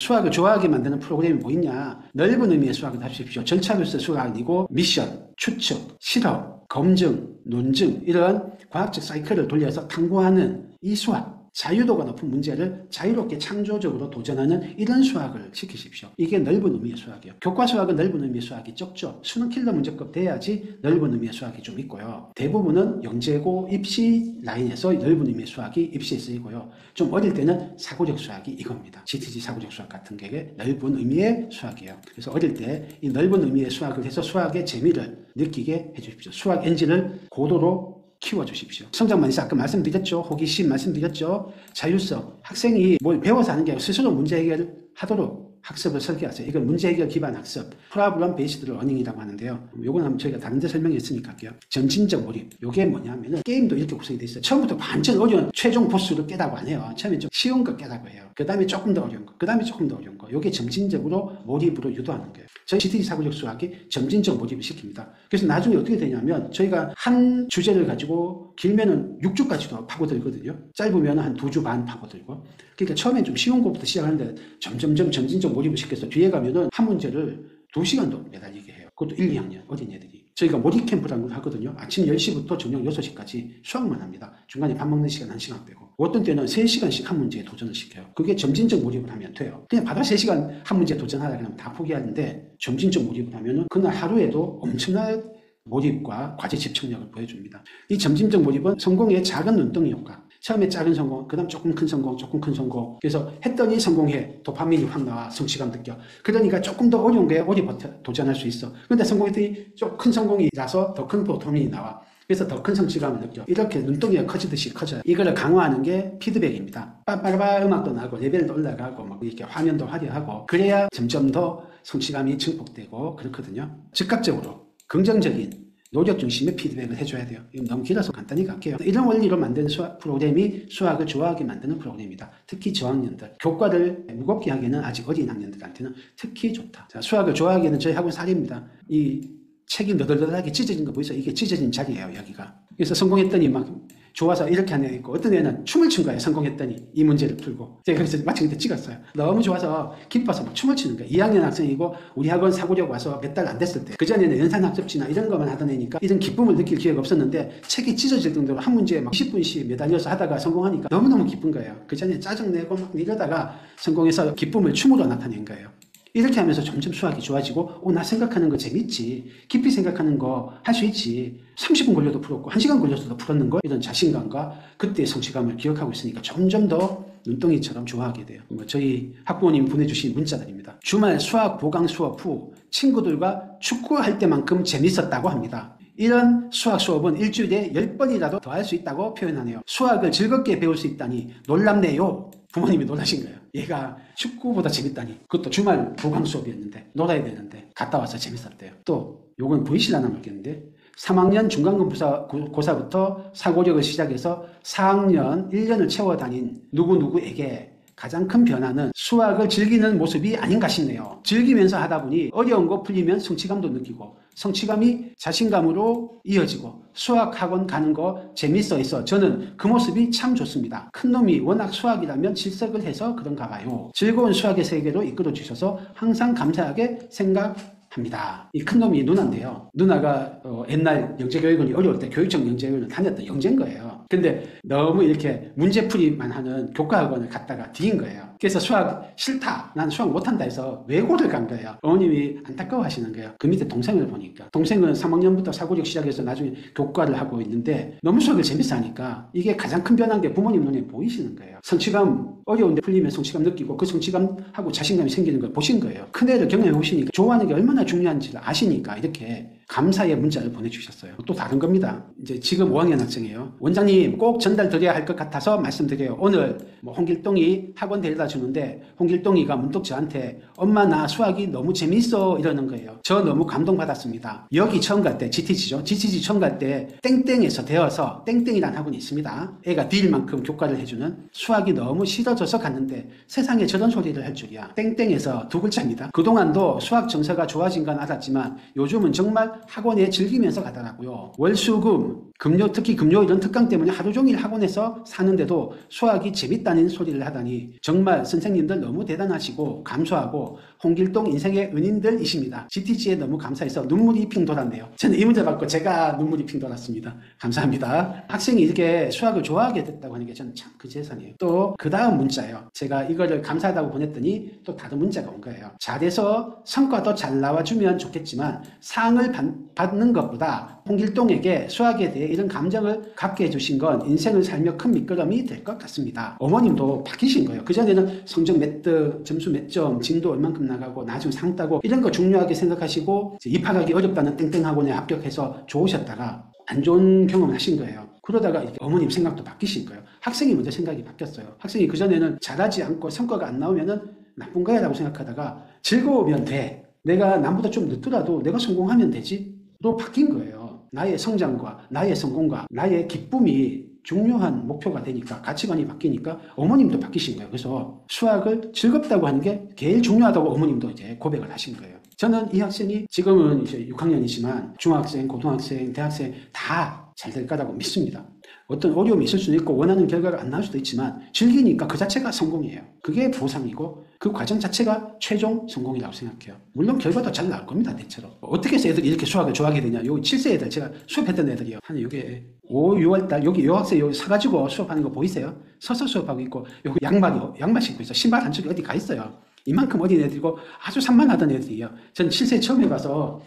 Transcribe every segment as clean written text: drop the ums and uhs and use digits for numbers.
수학을 좋아하게 만드는 프로그램이 뭐 있냐? 넓은 의미의 수학을 하십시오. 절차로서 수학이 아니고 미션, 추측, 실험, 검증, 논증 이런 과학적 사이클을 돌려서 탐구하는 이 수학. 자유도가 높은 문제를 자유롭게 창조적으로 도전하는 이런 수학을 시키십시오. 이게 넓은 의미의 수학이에요. 교과 수학은 넓은 의미의 수학이 적죠. 수능 킬러 문제급 돼야지 넓은 의미의 수학이 좀 있고요. 대부분은 영재고 입시 라인에서 넓은 의미의 수학이 입시에 쓰이고요. 좀 어릴 때는 사고력 수학이 이겁니다. GTG 사고력 수학 같은 게 넓은 의미의 수학이에요. 그래서 어릴 때 이 넓은 의미의 수학을 해서 수학의 재미를 느끼게 해주십시오. 수학 엔진을 고도로 키워주십시오. 성장만에서 아까 말씀드렸죠. 호기심 말씀드렸죠. 자율성. 학생이 뭘 배워서 하는 게 아니라 스스로 문제 해결을 하도록 학습을 설계하세요. 이건 문제 해결 기반 학습, 프로블럼 베이스드 러닝이라고 하는데요. 요건 한번 저희가 다른 데 설명했으니까 할게요. 점진적 몰입. 요게 뭐냐면은 게임도 이렇게 구성이 돼 있어요. 처음부터 완전 어려운 최종 보스를 깨다고 안 해요. 처음에 좀 쉬운 거 깨다고 해요. 그 다음에 조금 더 어려운 거, 그 다음에 조금 더 어려운 거. 요게 점진적으로 몰입으로 유도하는 거예요. 저희 GTG 사고력 수학이 점진적 몰입을 시킵니다. 그래서 나중에 어떻게 되냐면 저희가 한 주제를 가지고 길면은 6주까지도 파고들거든요. 짧으면 한 2주 반 파고들고. 그러니까 처음엔 좀 쉬운 것부터 시작하는데 점점점 점진적 몰입을 시켜서 뒤에 가면은 한 문제를 2시간도 매달리게 해요. 그것도 1, 2학년 어린 애들이. 저희가 몰입 캠프라는 걸 하거든요. 아침 10시부터 저녁 6시까지 수학만 합니다. 중간에 밥 먹는 시간 1시간 빼고. 어떤 때는 3시간씩 한 문제에 도전을 시켜요. 그게 점진적 몰입을 하면 돼요. 그냥 바로 3시간 한 문제에 도전하라 그러면 다 포기하는데 점진적 몰입을 하면은 그날 하루에도 엄청난 몰입과 과제 집중력을 보여줍니다. 이 점진적 몰입은 성공의 작은 눈덩이 효과. 처음에 작은 성공, 그 다음 조금 큰 성공, 조금 큰 성공. 그래서 했더니 성공해. 도파민이 확 나와. 성취감 느껴. 그러니까 조금 더 어려운 거에 오래 도전할 수 있어. 근데 성공했더니 좀 큰 성공이라서 더 큰 도파민이 나와. 그래서 더 큰 성취감을 느껴. 이렇게 눈덩이가 커지듯이 커져요. 이거를 강화하는 게 피드백입니다. 빠빠라빠 음악도 나고 레벨도 올라가고 막 이렇게 화면도 화려하고 그래야 점점 더 성취감이 증폭되고 그렇거든요. 즉각적으로 긍정적인 노력 중심의 피드백을 해줘야 돼요. 이거 너무 길어서 간단히 갈게요. 이런 원리로 만드는 수학 프로그램이 수학을 좋아하게 만드는 프로그램입니다. 특히 저학년들. 교과를 무겁게 하기에는 아직 어린 학년들한테는 특히 좋다. 자, 수학을 좋아하기에는 저희 학원 살입니다. 이 책이 너덜너덜하게 찢어진 거 보이세요? 이게 찢어진 자리예요, 여기가. 그래서 성공했더니 막 좋아서 이렇게 하는 애 있고 어떤 애는 춤을 춘 거예요. 성공했더니 이 문제를 풀고. 제가 그래서 마침 그때 찍었어요. 너무 좋아서 기뻐서 막 춤을 추는 거예요. 2학년 학생이고 우리 학원 사고력 와서 몇 달 안 됐을 때. 그전에는 연산학습지나 이런 것만 하던 애니까 이런 기쁨을 느낄 기회가 없었는데 책이 찢어질 정도로 한 문제에 막 20분씩 매달려서 하다가 성공하니까 너무너무 기쁜 거예요. 그전에 짜증내고 막 이러다가 성공해서 기쁨을 춤으로 나타낸 거예요. 이렇게 하면서 점점 수학이 좋아지고 나 생각하는 거 재밌지. 깊이 생각하는 거 할 수 있지. 30분 걸려도 풀었고 1시간 걸려서도 풀었는 거 이런 자신감과 그때의 성취감을 기억하고 있으니까 점점 더 눈덩이처럼 좋아하게 돼요. 저희 학부모님 보내주신 문자들입니다. 주말 수학 보강 수업 후 친구들과 축구할 때만큼 재밌었다고 합니다. 이런 수학 수업은 일주일에 10번이라도 더 할 수 있다고 표현하네요. 수학을 즐겁게 배울 수 있다니 놀랍네요. 부모님이 놀라신 거예요. 얘가 축구보다 재밌다니. 그것도 주말 보강 수업이었는데 놀아야 되는데 갔다 와서 재밌었대요. 또 요건 보이시려나 모르겠는데 3학년 중간고사부터 사고력을 시작해서 4학년 1년을 채워 다닌 누구누구에게 가장 큰 변화는 수학을 즐기는 모습이 아닌가 싶네요. 즐기면서 하다 보니 어려운 거 풀리면 성취감도 느끼고 성취감이 자신감으로 이어지고 수학학원 가는 거 재밌어 해서 저는 그 모습이 참 좋습니다. 큰놈이 워낙 수학이라면 질색을 해서 그런가 봐요. 즐거운 수학의 세계로 이끌어 주셔서 항상 감사하게 생각합니다. 이 큰놈이 누나인데요. 누나가 옛날 영재교육원이 어려울 때 교육청 영재교육원을 다녔던 영재인 거예요. 근데 너무 이렇게 문제풀이만 하는 교과학원을 갔다가 뒤인 거예요. 그래서 수학 싫다. 난 수학 못한다 해서 외고를 간 거예요. 어머님이 안타까워 하시는 거예요. 그 밑에 동생을 보니까. 동생은 3학년부터 사고력 시작해서 나중에 교과를 하고 있는데 너무 수학을 재밌어 하니까 이게 가장 큰 변한 게 부모님 눈에 보이시는 거예요. 성취감, 어려운데 풀리면 성취감 느끼고 그 성취감하고 자신감이 생기는 걸 보신 거예요. 큰애를 경험해 보시니까 좋아하는 게 얼마나 중요한지를 아시니까 이렇게 감사의 문자를 보내주셨어요. 또 다른 겁니다. 이제 지금 5학년 학생이에요. 원장님 꼭 전달드려야 할 것 같아서 말씀드려요. 오늘 홍길동이 학원 데려다 주는데 홍길동이가 문득 저한테 엄마 나 수학이 너무 재밌어 이러는 거예요. 저 너무 감동받았습니다. 여기 처음 갈 때 GTG죠. GTG 처음 갈 때 땡땡에서 되어서 땡땡이라는 학원이 있습니다. 애가 딜만큼 교과를 해주는 수학이 너무 싫어져서 갔는데 세상에 저런 소리를 할 줄이야. 땡땡에서 2글자입니다. 그동안도 수학 정서가 좋아진 건 알았지만 요즘은 정말 학원에 즐기면서 가더라고요. 월수금 금요, 특히 금요 이런 특강 때문에 하루 종일 학원에서 사는데도 수학이 재밌다는 소리를 하다니 정말 선생님들 너무 대단하시고 감사하고 홍길동 인생의 은인들이십니다. GTG에 너무 감사해서 눈물이 핑 돌았네요. 저는 이 문제 받고 제가 눈물이 핑 돌았습니다. 감사합니다. 학생이 이렇게 수학을 좋아하게 됐다고 하는 게 저는 참 그 재산이에요. 또 그 다음 문자예요. 제가 이거를 감사하다고 보냈더니 또 다른 문자가 온 거예요. 잘해서 성과도 잘 나와주면 좋겠지만 상을 받는 것보다 홍길동에게 수학에 대해 이런 감정을 갖게 해주신 건 인생을 살며 큰 미끄럼이 될 것 같습니다. 어머님도 바뀌신 거예요. 그전에는 성적 몇 등, 점수 몇 점, 진도 얼만큼 나가고 나중 상 따고 이런 거 중요하게 생각하시고 입학하기 어렵다는 땡땡 학원에 합격해서 좋으셨다가 안 좋은 경험을 하신 거예요. 그러다가 이렇게 어머님 생각도 바뀌신 거예요. 학생이 먼저 생각이 바뀌었어요. 학생이 그전에는 잘하지 않고 성과가 안 나오면은 나쁜 거야 라고 생각하다가 즐거우면 돼. 내가 남보다 좀 늦더라도 내가 성공하면 되지. 로 바뀐 거예요. 나의 성장과 나의 성공과 나의 기쁨이 중요한 목표가 되니까 가치관이 바뀌니까 어머님도 바뀌신 거예요. 그래서 수학을 즐겁다고 하는 게 제일 중요하다고 어머님도 이제 고백을 하신 거예요. 저는 이 학생이 지금은 이제 6학년이지만 중학생, 고등학생, 대학생 다 잘 될 거라고 믿습니다. 어떤 어려움이 있을 수도 있고 원하는 결과가 안 나올 수도 있지만 즐기니까 그 자체가 성공이에요. 그게 보상이고 그 과정 자체가 최종 성공이라고 생각해요. 물론 결과도 잘 나올 겁니다. 대체로. 어떻게 해서 애들이 이렇게 수학을 좋아하게 되냐. 요 7세 애들 제가 수업했던 애들이요. 한 요게 5, 6월달 여기 요 학생 여기 서가지고 수업하는 거 보이세요? 서서 수업하고 있고 여기 양말 신고 있어. 신발 한쪽에 어디 가 있어요. 이만큼 어린 애들이고 아주 산만하던 애들이에요. 전 7세 처음 해봐서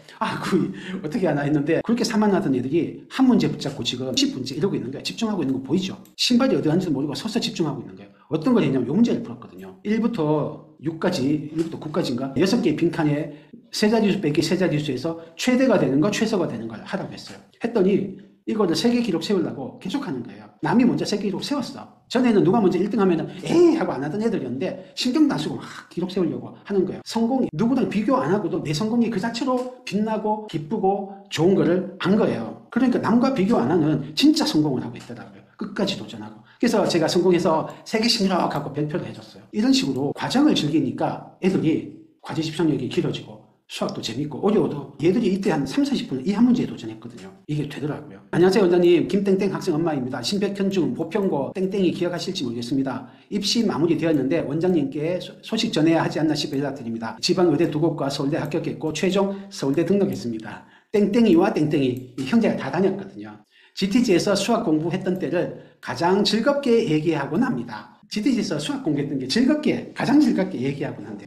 어떻게 하나 했는데 그렇게 산만하던 애들이 한 문제 붙잡고 지금 10분째 이러고 있는 거예요. 집중하고 있는 거 보이죠? 신발이 어디 갔는지도 모르고 서서 집중하고 있는 거예요. 어떤 걸 했냐면 요 문제를 풀었거든요. 1부터 6까지, 1부터 9까지인가? 6개의 빈칸에 세 자릿수 빼기 세 자릿수에서 최대가 되는 거, 최소가 되는 걸 하라고 했어요. 했더니 이거를 세계 기록 세우려고 계속 하는 거예요. 남이 먼저 세계 기록 세웠어. 전에는 누가 먼저 1등 하면은 에이 하고 안 하던 애들이었는데 신경도 안 쓰고 막 기록 세우려고 하는 거예요. 성공이 누구랑 비교 안 하고도 내 성공이 그 자체로 빛나고 기쁘고 좋은 거를 안 거예요. 그러니까 남과 비교 안 하는 진짜 성공을 하고 있더라고요. 끝까지 도전하고. 그래서 제가 성공해서 세계 신기록 하고 발표를 해줬어요. 이런 식으로 과정을 즐기니까 애들이 과제 집중력이 길어지고 수학도 재밌고 어려워도 얘들이 이때 한 3, 40분 이 한 문제에 도전했거든요. 이게 되더라고요. 안녕하세요 원장님, 김땡땡 학생 엄마입니다. 신백현중 보편고 땡땡이 기억하실지 모르겠습니다. 입시 마무리되었는데 원장님께 소식 전해야 하지 않나 싶어 연락드립니다. 지방의대 2곳과 서울대 합격했고 최종 서울대 등록했습니다. 땡땡이와 땡땡이 이 형제가 다 다녔거든요. GTG에서 수학 공부했던 때를 가장 즐겁게 얘기하곤 합니다. GTG에서 수학 공부했던 게 가장 즐겁게 얘기하곤 한데,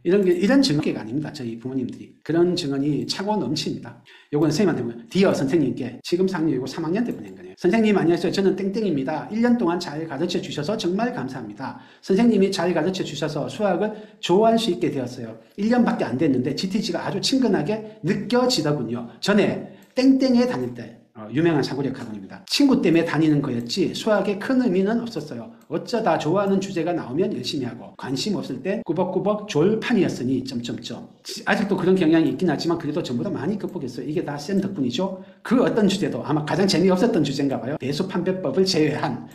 이런 증언계가 아닙니다. 저희 부모님들이. 그런 증언이 차고 넘칩니다. 요건 선생님한테 디어 선생님께 지금 4학년이고 3학년 때 보낸 거네요. 선생님 안녕하세요. 저는 땡땡입니다. 1년 동안 잘 가르쳐 주셔서 정말 감사합니다. 선생님이 잘 가르쳐 주셔서 수학을 좋아할 수 있게 되었어요. 1년밖에 안 됐는데 GTG가 아주 친근하게 느껴지더군요. 전에 땡땡에 다닐 때 유명한 사고력 학원입니다. 친구 때문에 다니는 거였지 수학에 큰 의미는 없었어요. 어쩌다 좋아하는 주제가 나오면 열심히 하고 관심 없을 때 꾸벅꾸벅 졸판이었으니 점점점. 아직도 그런 경향이 있긴 하지만 그래도 전보다 많이 극복했어요. 이게 다 쌤 덕분이죠. 그 어떤 주제도 아마 가장 재미없었던 주제인가 봐요. 대수판별법을 제외한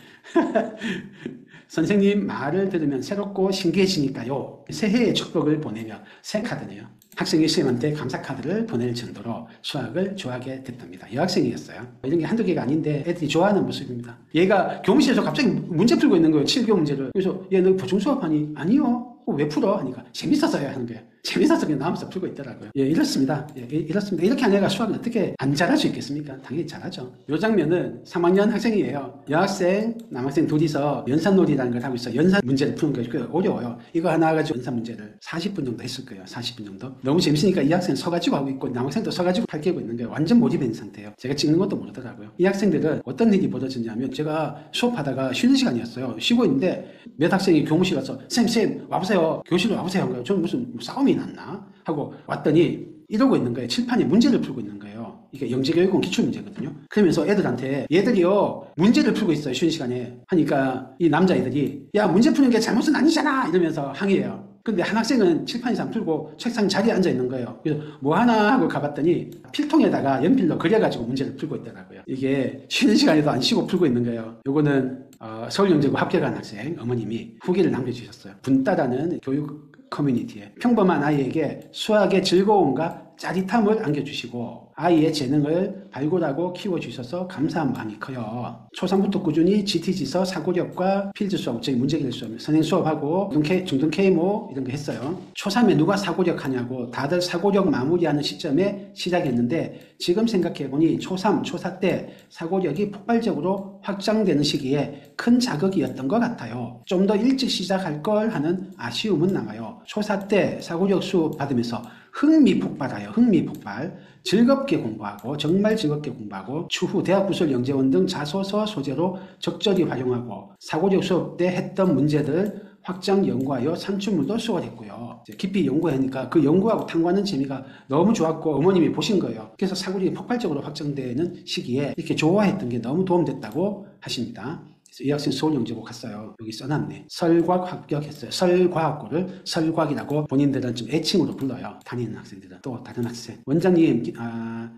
선생님 말을 들으면 새롭고 신기해지니까요. 새해의 축복을 보내며 새 카드네요. 학생이 선생님한테 감사 카드를 보낼 정도로 수학을 좋아하게 됐답니다. 여학생이었어요. 이런 게 한두 개가 아닌데 애들이 좋아하는 모습입니다. 얘가 교무실에서 갑자기 문제 풀고 있는 거예요. 7교 문제를. 그래서 얘 너 보충 수업하니? 아니요. 왜 풀어? 하니까 재밌어서요 하는 거예요. 재밌어서 그냥 나오면서 풀고 있더라고요. 예, 이렇습니다. 이렇습니다. 이렇게 한 애가 수학을 어떻게 안 잘할 수 있겠습니까? 당연히 잘하죠. 이 장면은 3학년 학생이에요. 여학생, 남학생 둘이서 연산놀이라는 걸 하고 있어요. 연산 문제를 푸는 게 어려워요. 이거 하나 가지고 연산 문제를 40분 정도 했을 거예요. 40분 정도. 너무 재밌으니까 이 학생 서가지고 하고 있고 남학생도 서가지고 발견하고 있는 거예요. 완전 몰입된 상태예요. 제가 찍는 것도 모르더라고요. 이 학생들은 어떤 일이 벌어졌냐면 제가 수업하다가 쉬는 시간이었어요. 쉬고 있는데 몇 학생이 교무실 와서 쌤 와보세요. 교실로 와보세요. 한 거예요. 저는 무슨 싸움이 났나 하고 왔더니 이러고 있는 거예요. 칠판에 문제를 풀고 있는 거예요. 이게 영재교육원 기출문제거든요. 그러면서 애들한테 얘들이요 문제를 풀고 있어요. 쉬는 시간에 하니까 이 남자애들이 야 문제 푸는 게 잘못은 아니잖아 이러면서 항의해요. 근데 한 학생은 칠판에서 안 풀고 책상 자리에 앉아 있는 거예요. 그래서 뭐 하나 하고 가봤더니 필통에다가 연필로 그려가지고 문제를 풀고 있더라고요. 이게 쉬는 시간에도 안 쉬고 풀고 있는 거예요. 요거는 서울영재고 합격한 학생 어머님이 후기를 남겨주셨어요. 분따라는 교육 커뮤니티에 평범한 아이에게 수학의 즐거움과 짜릿함을 안겨주시고 아이의 재능을 발굴하고 키워주셔서 감사한 마음이 커요. 초3부터 꾸준히 GT지서 사고력과 필드 수업, 즉 문제기술 수업, 선행 수업하고 중등 K모 이런 거 했어요. 초3에 누가 사고력 하냐고 다들 사고력 마무리하는 시점에 시작했는데 지금 생각해보니 초3, 초4 때 사고력이 폭발적으로 확장되는 시기에 큰 자극이었던 것 같아요. 좀 더 일찍 시작할 걸 하는 아쉬움은 남아요. 초4 때 사고력 수업 받으면서 흥미 폭발하여 흥미 폭발, 즐겁게 공부하고 정말 즐겁게 공부하고 추후 대학부설 영재원 등 자소서 소재로 적절히 활용하고 사고력 수업 때 했던 문제들 확장 연구하여 산출물도 수월했고요. 깊이 연구하니까 그 연구하고 탐구하는 재미가 너무 좋았고 어머님이 보신 거예요. 그래서 사고력이 폭발적으로 확장되는 시기에 이렇게 좋아했던 게 너무 도움됐다고 하십니다. 그래서 이 학생 서울영재고 갔어요. 여기 써놨네. 설과학 합격했어요. 설과학고를 설과학이라고 본인들은 좀 애칭으로 불러요. 다니는 학생들은. 또 다른 학생. 원장님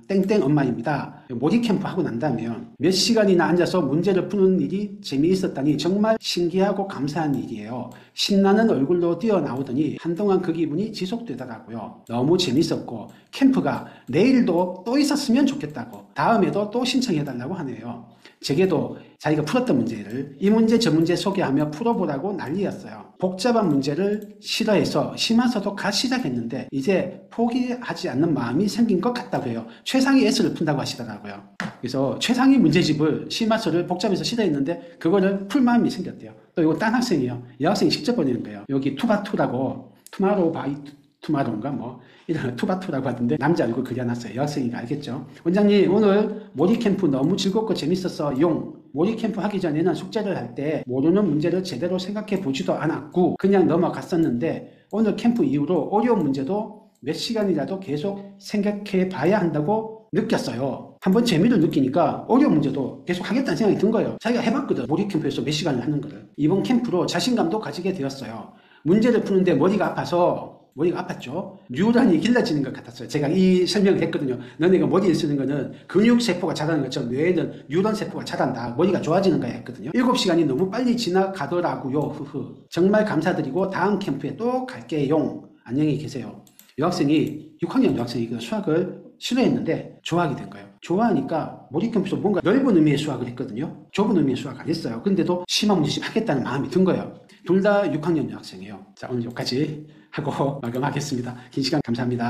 땡땡 엄마입니다. 모의 캠프 하고 난 다음에 몇 시간이나 앉아서 문제를 푸는 일이 재미있었다니 정말 신기하고 감사한 일이에요. 신나는 얼굴로 뛰어나오더니 한동안 그 기분이 지속되더라고요. 너무 재밌었고 캠프가 내일도 또 있었으면 좋겠다고 다음에도 또 신청해달라고 하네요. 제게도 자기가 풀었던 문제를 이 문제 저 문제 소개하며 풀어보라고 난리였어요. 복잡한 문제를 싫어해서 심화서도 갓 시작했는데 이제 포기하지 않는 마음이 생긴 것 같다고 해요. 최상위 S를 푼다고 하시더라고요. 그래서 최상위 문제집을 심화서를 복잡해서 싫어했는데 그거를 풀 마음이 생겼대요. 또 이거 딴 학생이에요. 이 학생이 직접 보내는 거예요. 여기 투바투라고 투마로우 바이 투마로인가 뭐 이런 투바투라고 하던데 남자 얼굴 그려놨어요. 여학생이니까 알겠죠. 원장님 오늘 모의 캠프 너무 즐겁고 재밌었어 용. 모의 캠프 하기 전에는 숙제를 할 때 모르는 문제를 제대로 생각해 보지도 않았고 그냥 넘어갔었는데 오늘 캠프 이후로 어려운 문제도 몇 시간이라도 계속 생각해 봐야 한다고 느꼈어요. 한번 재미를 느끼니까 어려운 문제도 계속 하겠다는 생각이 든 거예요. 자기가 해봤거든. 모의 캠프에서 몇 시간을 하는 거를. 이번 캠프로 자신감도 가지게 되었어요. 문제를 푸는데 머리가 아팠죠. 뉴런이 길러지는 것 같았어요. 제가 이 설명을 했거든요. 너네가 머리를 쓰는 거는 근육세포가 자라는 것처럼 뇌에는 뉴런 세포가 자란다. 머리가 좋아지는 거야 했거든요. 7시간이 너무 빨리 지나가더라고요. 정말 감사드리고 다음 캠프에 또 갈게요. 안녕히 계세요. 여학생이 6학년 여학생이 수학을 싫어했는데 좋아하게 된 거예요. 좋아하니까 모의 캠프에서 뭔가 넓은 의미의 수학을 했거든요. 좁은 의미의 수학 안 했어요. 근데도 심화 문제집 하겠다는 마음이 든 거예요. 둘 다 6학년 여학생이에요. 자, 오늘 여기까지 하고 마감하겠습니다. 긴 시간 감사합니다.